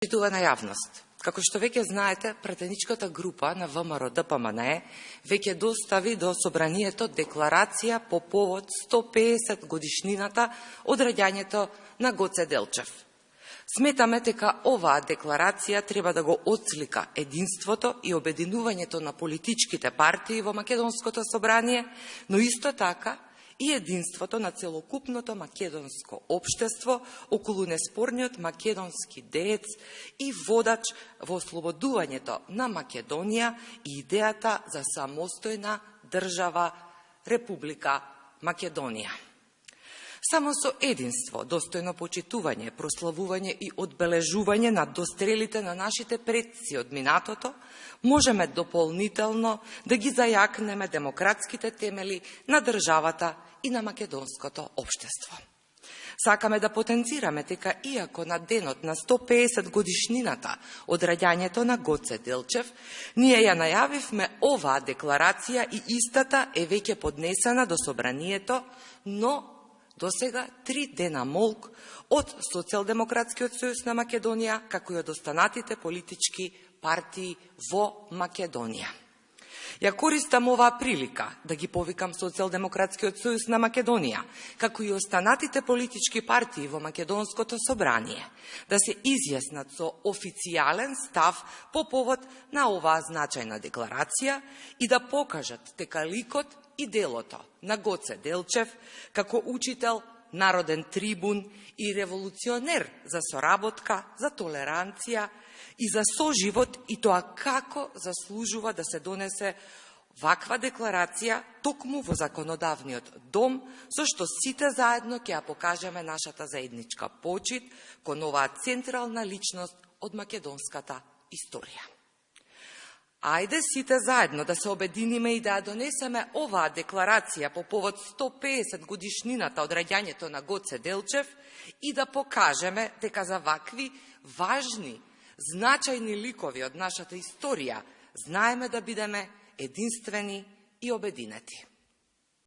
Почитувана јавност, како што веќе знаете, пратеничката група на ВМРО-ДПМНЕ веќе достави до Собранието декларација по повод 150 годишнината од раѓањето на Гоце Делчев. Сметаме дека оваа декларација треба да го отслика единството и обединувањето на политичките партии во Македонското собрание, но исто така и единството на целокупното македонско општество околу неспорниот македонски деец и водач во ослободувањето на Македонија и идејата за самостојна држава Република Македонија. Само со единство, достојно почитување, прославување и одбележување на дострелите на нашите предци од минатото, можеме дополнително да ги зајакнеме демократските темели на државата и на македонското општество. Сакаме да потенцираме дека иако на денот на 150 годишнината од раѓањето на Гоце Делчев, ние ја најавивме оваа декларација и истата е веќе поднесена до Собранието, но досега 3 дена молк од Социјалдемократскиот сојуз на Македонија, како и од останатите политички партии во Македонија. Ја користам оваа прилика да ги повикам Социјалдемократскиот сојуз на Македонија, како и останатите политички партии во Македонското собрание, да се изјаснат со официјален став по повод на оваа значајна декларација и да покажат дека ликот и делото на Гоце Делчев, како учител, народен трибун и револуционер за соработка, за толеранција и за соживот, и тоа како заслужува да се донесе ваква декларација токму во законодавниот дом, со што сите заедно ќе ја покажеме нашата заедничка почит кон оваа централна личност од македонската историја. Ајде сите заедно да се обединиме и да ја донесеме оваа декларација по повод 150 годишнината од раѓањето на Гоце Делчев и да покажеме дека за вакви важни, значајни ликови од нашата историја знаеме да бидеме единствени и обединети.